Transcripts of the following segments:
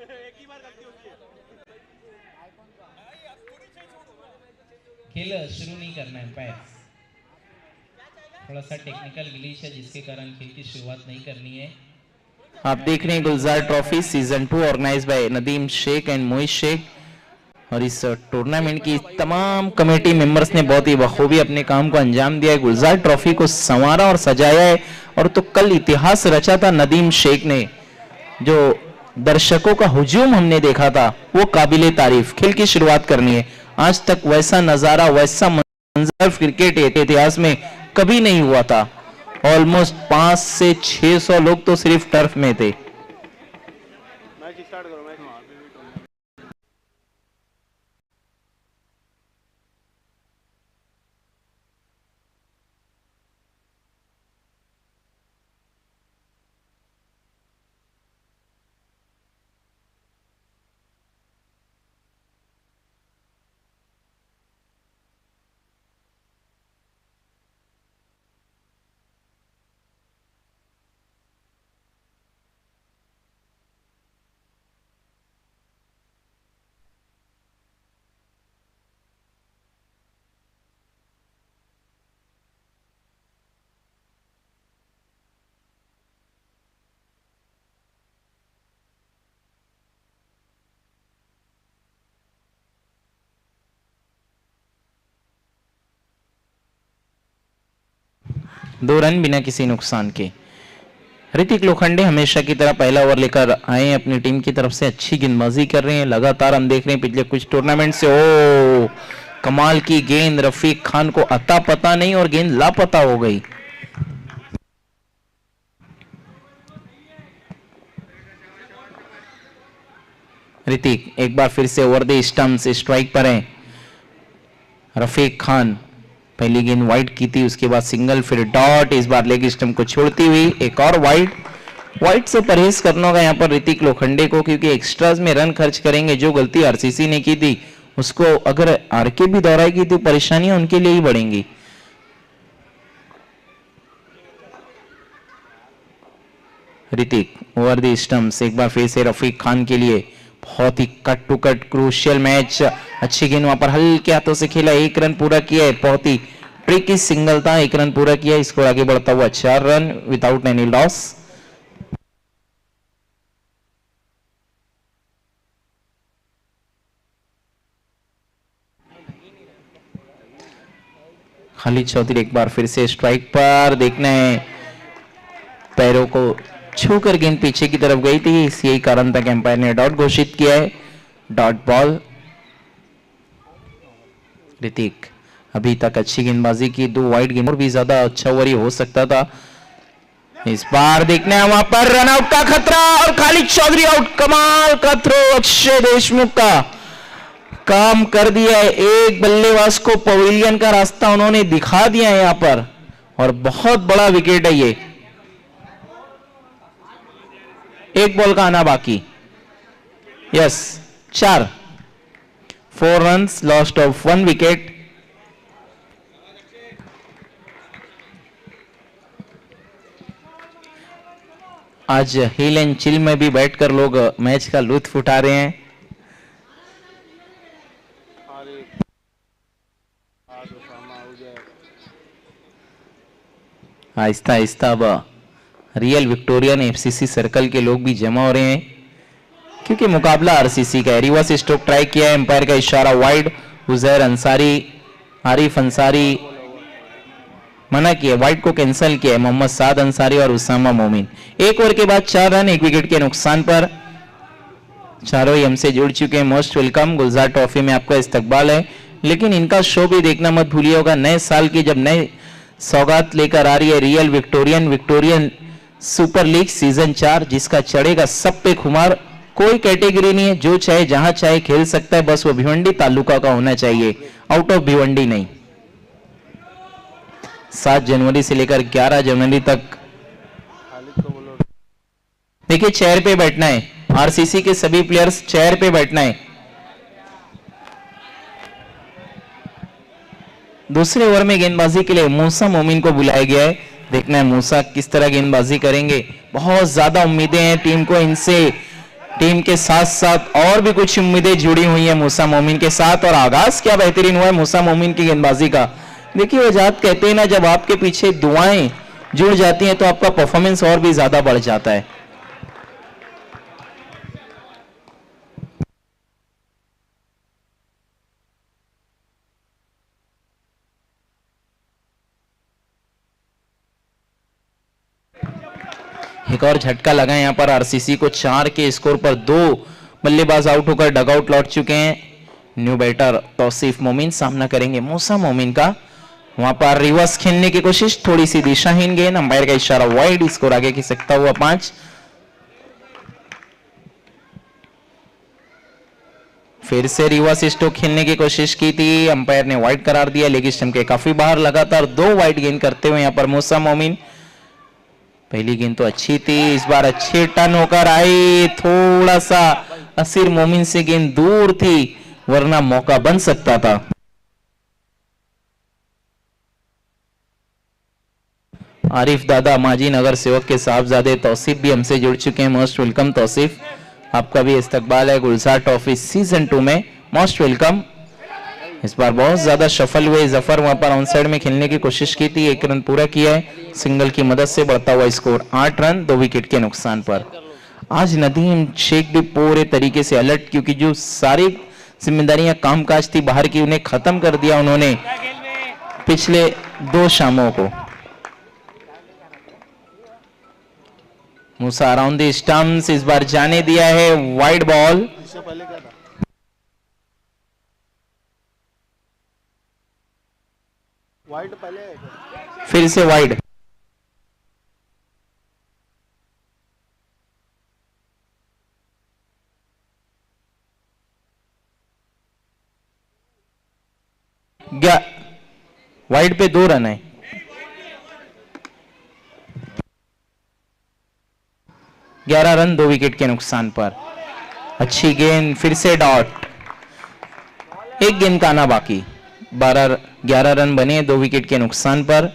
खेल शुरू नहीं करना है, पैर थोड़ा सा टेक्निकल ग्लिच है जिसके कारण खेल की शुरुआत नहीं करनी है। आप देख रहे हैं Gulzar trophy season 2 organise by Nadeem Sheikh and Moiz Sheikh, और इस टूर्नामेंट की तमाम कमेटी मेंबर्स ने बहुत ही बखूबी अपने काम को अंजाम दिया है। गुलजार ट्रॉफी को संवारा और सजाया है, और तो कल इतिहास रचा था नदीम शेख ने। जो दर्शकों का हुजूम हमने देखा था वो काबिले तारीफ। खेल की शुरुआत करनी है। आज तक वैसा नजारा, वैसा मंजर क्रिकेट इतिहास में कभी नहीं हुआ था। ऑलमोस्ट 500 से 600 लोग तो सिर्फ टर्फ में थे। दो रन बिना किसी नुकसान के। ऋतिक लोखंडे हमेशा की तरह पहला ओवर लेकर आए अपनी टीम की तरफ से। अच्छी गेंदबाजी कर रहे हैं लगातार, हम देख रहे हैं पिछले कुछ टूर्नामेंट से। ओ कमाल की गेंद, रफीक खान को अता पता नहीं और गेंद लापता हो गई। ऋतिक एक बार फिर से ओवर द स्टंप से स्ट्राइक पर है। रफीक खान पहली गेंद वाइड की थी, उसके बाद सिंगल, फिर डॉट। इस बार लेग स्टंप को छोड़ती हुई एक और वाइड से परहेज करना होगा यहाँ पर ऋतिक लोखंडे को, क्योंकि एक्स्ट्राज में रन खर्च करेंगे। जो गलती आरसीसी ने की थी उसको अगर आरके भी दोहराएगी तो परेशानियां उनके लिए ही बढ़ेंगी। ऋतिक ओवर द स्टंप्स एक बार फिर से रफीक खान के लिए। बहुत ही cut to cut crucial match. अच्छी गेंद वहां पर हल्के हाथों से खेला, 1 रन पूरा किया है। बहुत ही ट्रिकी सिंगल था, 1 रन पूरा किया। इसको आगे बढ़ता हुआ 4 run without any loss. Khalid Chaudhary एक बार फिर से स्ट्राइक पर। देखना है, पैरों को छूकर गेंद पीछे की तरफ गई थी, इसी कारण तक एम्पायर ने डॉट घोषित किया है। Dot ball. ऋतिक अभी तक अच्छी गेंदबाजी की, 2 वाइड गेंद और भी ज्यादा अच्छा ओवर हो सकता था। इस बार देखना है वहां पर रन आउट का खतरा और खालिद चौधरी आउट। कमाल का थ्रो अक्षय देशमुख का काम कर दिया है। एक बल्लेबाज को पवेलियन का रास्ता उन्होंने दिखा दिया है यहां पर, और बहुत बड़ा विकेट है ये। एक बॉल का आना बाकी। Yes 4 runs lost of 1 wicket. आज हिल एंड चिल में भी बैठकर लोग मैच का लुत्फ उठा रहे हैं। आहिस्ता आहिस्ता अब रियल विक्टोरियन एफसीसी सर्कल के लोग भी जमा हो रहे हैं, क्योंकि मुकाबला आरसीसी का है। रिवर्स स्ट्रोक ट्राई किया है, एम्पायर का इशारा वाइड। उजैर अंसारी, आरिफ अंसारी मना किया, वाइड को कैंसिल किया है। मोहम्मद साद अंसारी और उसामा मोमिन। 1 ओवर के बाद 4 रन 1 विकेट के नुकसान पर। चारों ही हमसे जुड़ चुके हैं। Most welcome. गुलजार ट्रॉफी में आपका इस्तकबाल है, लेकिन इनका शो भी देखना मत भूलिएगा। नए साल की जब नए सौगात लेकर आ रही है real Victorian super league season 4, जिसका चढ़ेगा सब पे खुमार। कोई कैटेगरी नहीं है, जो चाहे जहां चाहे खेल सकता है, बस वो भिवंडी तालुका का होना चाहिए, आउट ऑफ भिवंडी नहीं। 7 जनवरी से लेकर 11 जनवरी तक देखिए चेयर पे बैठना है। आरसीसी के सभी प्लेयर्स चेयर पे बैठना है। दूसरे ओवर में गेंदबाजी के लिए मूसा मोमिन को बुलाया गया है। देखना है मूसा किस तरह गेंदबाजी करेंगे। बहुत ज्यादा उम्मीदें हैं टीम को इनसे। टीम के साथ साथ और भी कुछ उम्मीदें जुड़ी हुई हैं मूसा मोमिन के साथ, और आगाज क्या बेहतरीन हुआ है मूसा मोमिन की गेंदबाजी का। देखिए वो जात कहते हैं ना, जब आपके पीछे दुआएं जुड़ जाती हैं तो आपका परफॉर्मेंस और भी ज्यादा बढ़ जाता है। एक और झटका लगा यहाँ पर आरसीसी को, 4 के स्कोर पर 2 बल्लेबाज आउट होकर डगआउट लौट चुके हैं। न्यू बैटर तौसीफ मोमिन सामना करेंगे मूसा मोमिन का। वहां पर रिवर्स खेलने की कोशिश, थोड़ी सी दिशाहीन गेंद, अंपायर का इशारा वाइड, स्कोर आगे की सकता हुआ 5। फिर से रिवर्स स्ट्रोक खेलने की कोशिश की थी, अंपायर ने वाइड करार दिया, लेकिन स्टंप के काफी बाहर, लगातार 2 वाइड गेंद करते हुए यहां पर मूसा मोमिन। पहली गेंद तो अच्छी थी, इस बार अच्छे टर्न होकर आई, थोड़ा सा असीर मोमिन से गेंद दूर थी, वरना मौका बन सकता था। आरिफ दादा माजी नगर सेवक के साहबजादे तौसीफ भी हमसे जुड़ चुके हैं। मोस्ट वेलकम तौसीफ, आपका भी इस्तकबाल है गुलजार ट्रॉफी सीजन 2 में, मोस्ट वेलकम। इस बार बहुत ज्यादा सफल हुए जफर, वहां पर ऑनसाइड में खेलने की कोशिश की थी, 1 रन पूरा किया है सिंगल की मदद से, बढ़ता हुआ स्कोर 8 रन 2 विकेट के नुकसान पर। आज नदीम शेख भी पूरे तरीके से अलर्ट, क्योंकि जो सारी जिम्मेदारियां कामकाज थी बाहर की, उन्हें खत्म कर दिया उन्होंने पिछले 2 शामों को। मूसा अराउंड द स्टंप्स, इस बार जाने दिया है, वाइड बॉल। वाइड पहले फिर से वाइड, वाइड पे 2 रन है। ग्यारह रन 2 विकेट के नुकसान पर। अच्छी गेंद, फिर से डॉट, एक गेंद का आना बाकी, 11 रन बने 2 विकेट के नुकसान पर।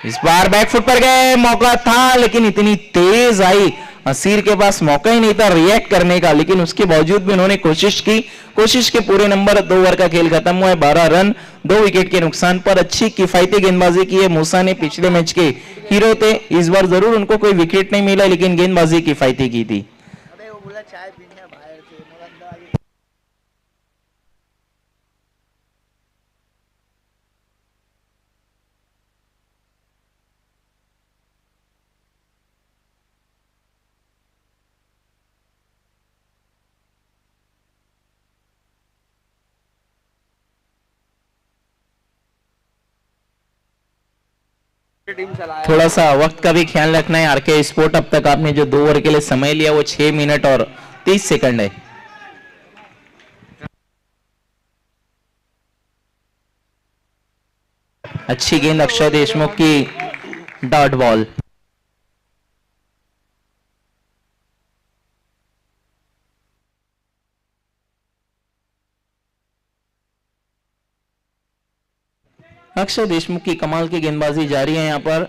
इस बार बैकफुट पर गए, मौका था लेकिन इतनी तेज आई, असीर के पास मौका ही नहीं था रिएक्ट करने का, लेकिन उसके बावजूद भी उन्होंने कोशिश की, कोशिश के पूरे नंबर, 2 ओवर का खेल खत्म हुआ है, 12 रन 2 विकेट के नुकसान पर। अच्छी किफायती गेंदबाजी की है मूसा ने, पिछले मैच के हीरो थे, इस बार जरूर उनको कोई विकेट नहीं मिला, लेकिन गेंदबाजी किफायती की थी। अबे वो बोला चाय पीने बाहर से, मगर अंदर आगे टीम चलाया। थोड़ा सा वक्त का भी ख्याल रखना है आरके स्पोर्ट, अब तक आपने जो 2 ओवर के लिए समय लिया वो 6 मिनट और 30 सेकंड है। अच्छी गेंद अक्षय देशमुख की, डॉट बॉल। अक्षय देशमुख की कमाल की गेंदबाजी जारी है यहाँ पर।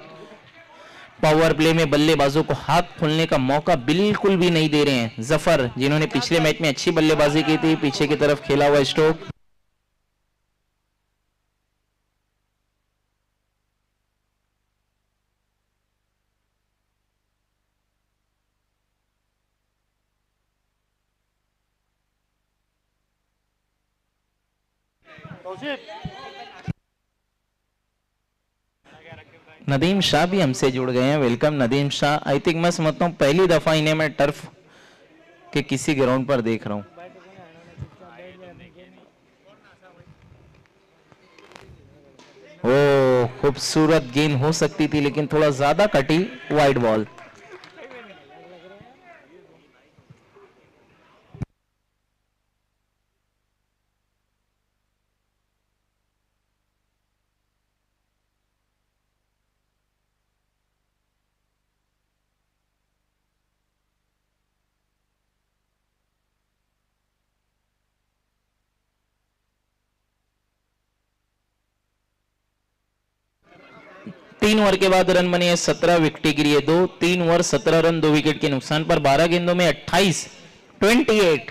पावर प्ले में बल्लेबाजों को हाथ खोलने का मौका बिल्कुल भी नहीं दे रहे हैं जफर, जिन्होंने पिछले मैच में अच्छी बल्लेबाजी की थी, पीछे की तरफ खेला हुआ स्ट्रोक। नदीम शाह भी हमसे जुड़ गए हैं, welcome Nadeem Shah. I think मैं समझता हूँ पहली दफा इन्हें मैं टर्फ के किसी ग्राउंड पर देख रहा हूँ। ओ खूबसूरत गेंद हो सकती थी, लेकिन थोड़ा ज्यादा कटी, वाइड बॉल। 3 ओवर के बाद रन बने हैं 17, विकेट गिरी है 2, 3 ओवर 17 रन 2 विकेट के नुकसान पर 12 गेंदों में 28, 28।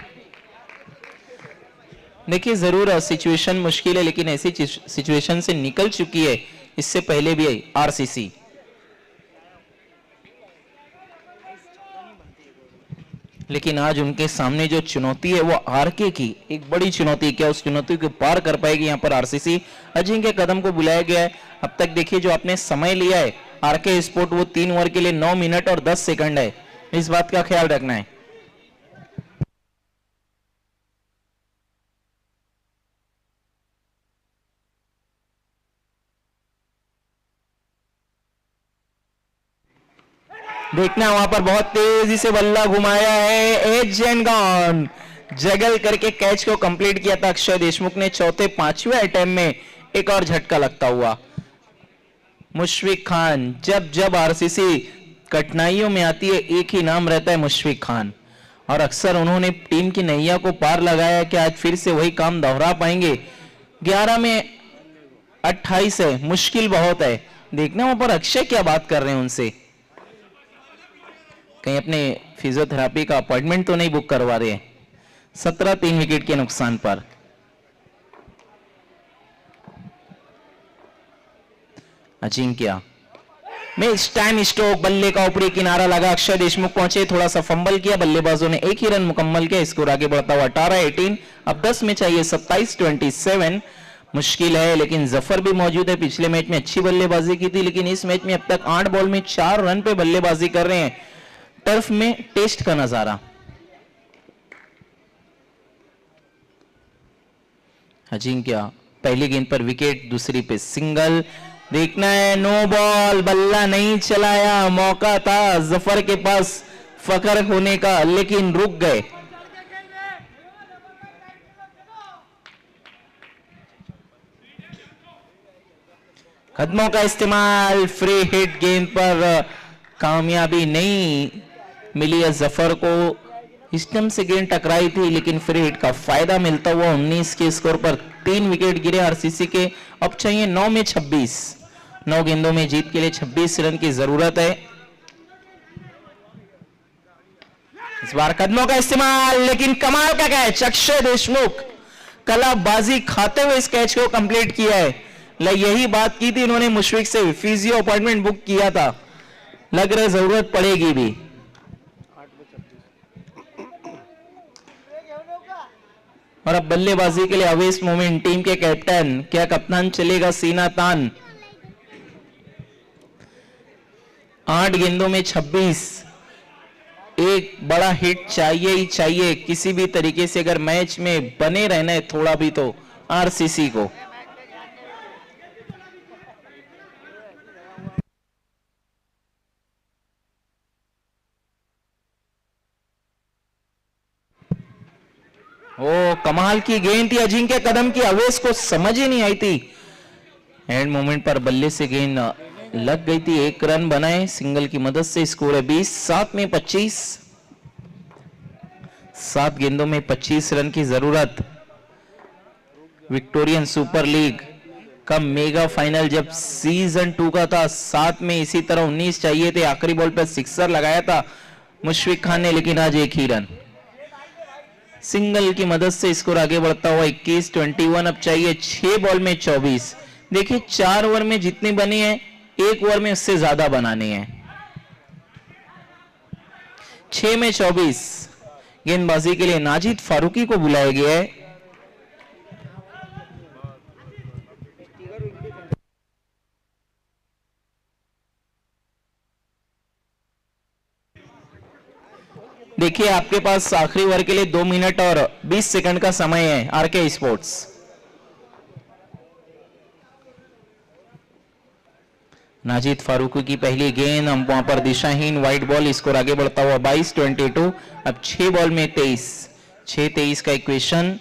देखिए जरूर सिचुएशन मुश्किल है, लेकिन ऐसी सिचुएशन से निकल चुकी है इससे पहले भी आरसीसी। लेकिन आज उनके सामने जो चुनौती है वो आरके की एक बड़ी चुनौती, क्या उस चुनौती को पार कर पाएगी यहां पर आरसीसी? अजिंक्य कदम को बुलाया गया है। अब तक देखिए जो आपने समय लिया है आरके स्पोर्ट वो 3 ओवर के लिए 9 मिनट और 10 सेकंड है, इस बात का ख्याल रखना है। देखना वहां पर बहुत तेजी से बल्ला घुमाया है, एज एंड गॉन, जगल करके कैच को कंप्लीट किया था अक्षय देशमुख ने। चौथे 5वें अटेम्प्ट में एक और झटका लगता हुआ मुशफिक खान। जब जब आरसीसी कठिनाइयों में आती है एक ही नाम रहता है मुशफिक खान, और अक्सर उन्होंने टीम की नैया को पार लगाया कि आज फिर से वही काम दोहरा पाएंगे। 11 में 28 है, मुश्किल बहुत है। देखना वहां पर अक्षय क्या बात कर रहे हैं उनसे, कहीं अपने फिजियोथेरेपी का अपॉइंटमेंट तो नहीं बुक करवा रहे हैं। 17, 3 विकेट के नुकसान पर अजिंक्य में इस टाइम स्ट्रोक, बल्ले का ऊपरी किनारा लगा, अक्षय देशमुख पहुंचे, थोड़ा सा फंबल किया, बल्लेबाजों ने एक ही रन मुकम्मल किया, स्कोर आगे बढ़ता हुआ 18, 18। अब 10 में चाहिए 27, 27। मुश्किल है, लेकिन जफर भी मौजूद है। पिछले मैच में अच्छी बल्लेबाजी की थी, लेकिन इस मैच में अब तक 8 बॉल में 4 रन पे बल्लेबाजी कर रहे हैं। टर्फ में टेस्ट का नजारा। अजिंक्य पहली गेंद पर विकेट, दूसरी पे सिंगल। देखना है नो बॉल, बल्ला नहीं चलाया, मौका था जफर के पास फकर होने का, लेकिन रुक गए। कदमों का इस्तेमाल, फ्री हिट गेंद पर कामयाबी नहीं मिली है जफर को। स्टंप से गेंद टकराई थी, लेकिन फ्री हिट का फायदा मिलता हुआ 19 के स्कोर पर 3 विकेट गिरे आरसीसी के। अब चाहिए 9 में 26, 9 गेंदों में जीत के लिए 26 रन की जरूरत है। इस बार कदमों का इस्तेमाल, लेकिन कमाल का कैच, अक्षय देशमुख कलाबाजी खाते हुए इस कैच को कंप्लीट किया है। यही बात की थी इन्होंने, मुशफिक से फिजियो अपॉइंटमेंट बुक किया था, लग रहा है जरूरत पड़ेगी भी। और अब बल्लेबाजी के लिए अवेश मोमेंट, टीम के कैप्टन, क्या कप्तान चलेगा सीना तान? 8 गेंदों में 26, एक बड़ा हिट चाहिए ही चाहिए किसी भी तरीके से, अगर मैच में बने रहना है थोड़ा भी तो आरसीसी को। ओ कमाल की गेंद थी अजिंक्य कदम की, अवेश को समझ ही नहीं आई थी। एंड मोमेंट पर बल्ले से गेंद लग गई थी, 1 रन बनाए सिंगल की मदद से। स्कोर है 20, 7 में 25, 7 गेंदों में 25 रन की जरूरत। विक्टोरियन सुपर लीग का मेगा फाइनल जब सीजन 2 का था, 7 में इसी तरह 19 चाहिए थे, आखिरी बॉल पर सिक्सर लगाया था मुशफिक खान ने, लेकिन आज 1 ही रन सिंगल की मदद से। स्कोर आगे बढ़ता हुआ 21, 21। अब चाहिए 6 बॉल में 24। देखिए 4 ओवर में जितनी बनी है, 1 ओवर में उससे ज्यादा बनानी है। 6 में 24। गेंदबाजी के लिए नाजिद फारूकी को बुलाया गया है। देखिए आपके पास आखिरी ओवर के लिए 2 मिनट और 20 सेकंड का समय है आरके स्पोर्ट्स। नाजिद फारूकी की पहली गेंद, वहां पर दिशाहीन वाइड बॉल, स्कोर आगे बढ़ता हुआ 22, 22। अब 6 बॉल में 23, 6-23 का इक्वेशन।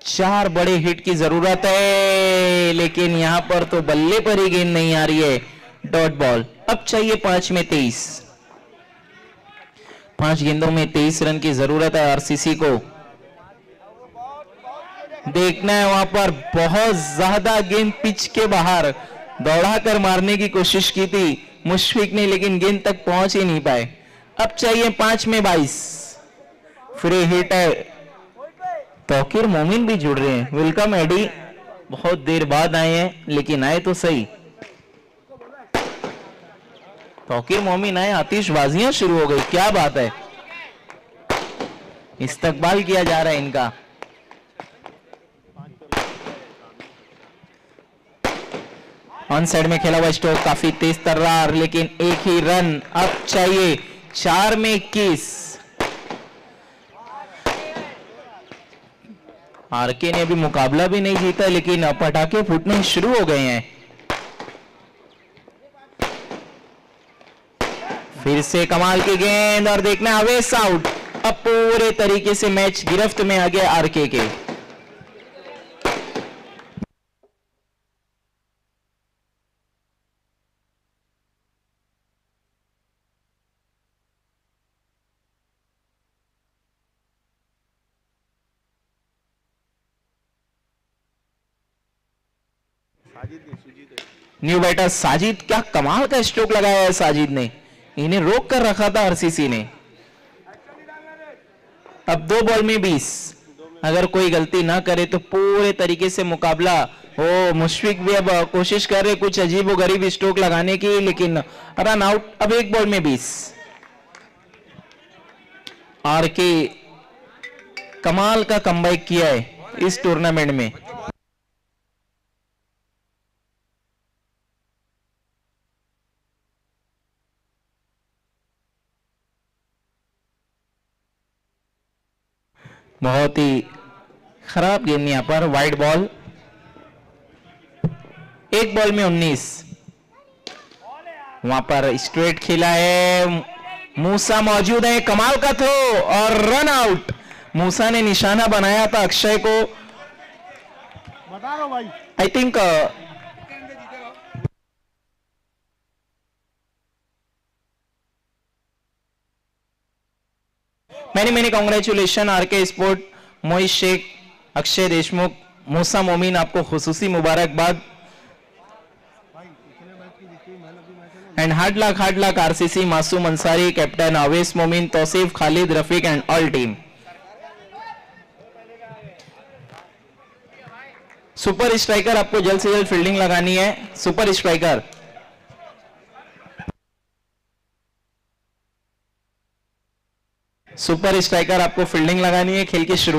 4 बड़े हिट की जरूरत है, लेकिन यहां पर तो बल्ले पर ही गेंद नहीं आ रही है, डॉट बॉल। अब चाहिए 5 में 23, 5 गेंदों में 23 रन की जरूरत है आरसीसी को। देखना है वहां पर बहुत ज्यादा गेंद पिच के बाहर, दौड़ाकर मारने की कोशिश की थी मुशफिक ने, लेकिन गेंद तक पहुंच ही नहीं पाए। अब चाहिए 5 में 22। फ्री हिट है। तौकीर मोमिन भी जुड़ रहे हैं। वेलकम एडी, बहुत देर बाद आए हैं लेकिन आए तो सही। तौकीर मोमिन आए, आतिशबाजियां शुरू हो गई। क्या बात है, इस्तकबाल किया जा रहा है इनका। ऑन साइड में खेला हुआ स्ट्रोक काफी तेज तर्रार, लेकिन एक ही रन अब चाहिए। 4 में 21। आरके ने अभी मुकाबला भी नहीं जीता, लेकिन पटाखे फूटने शुरू हो गए हैं। फिर से कमाल की गेंद और देखना अवेस आउट। अब पूरे तरीके से मैच गिरफ्त में आ गया आरके के। न्यू बैटर साजिद, क्या कमाल का स्ट्रोक लगाया है साजिद ने, इन्हें रोक कर रखा था आरसीसी ने। अब 2 बॉल में 20। अगर कोई गलती ना करे तो पूरे तरीके से मुकाबला। ओ मुशफिक भी अब कोशिश कर रहे कुछ अजीब व गरीब स्ट्रोक लगाने की, लेकिन रन आउट। अब 1 बॉल में 20। आरके कमाल का कमबैक किया है इस टूर्नामेंट में। बहुत ही खराब गेंद यहां पर, वाइड बॉल। 1 बॉल में 19। वहां पर स्ट्रेट खेला है, मूसा मौजूद है, कमाल का थ्रो और रन आउट। मूसा ने निशाना बनाया था अक्षय को। बता रहा भाई, I think many congratulation RK sport, Mohit Sheikh, Akshay Deshmukh, Musa Momin, आपको खुसूसी मुबारकबाद। एंड हार्ड लक आरसीसी, मासूम Ansari, captain Awes Momin, Tausif, Khalid, Rafiq and all team. Super striker, आपको जल्द से जल्द फील्डिंग लगानी है। सुपर स्ट्राइकर, सुपर स्ट्राइकर आपको फील्डिंग लगानी है। खेल की शुरुआत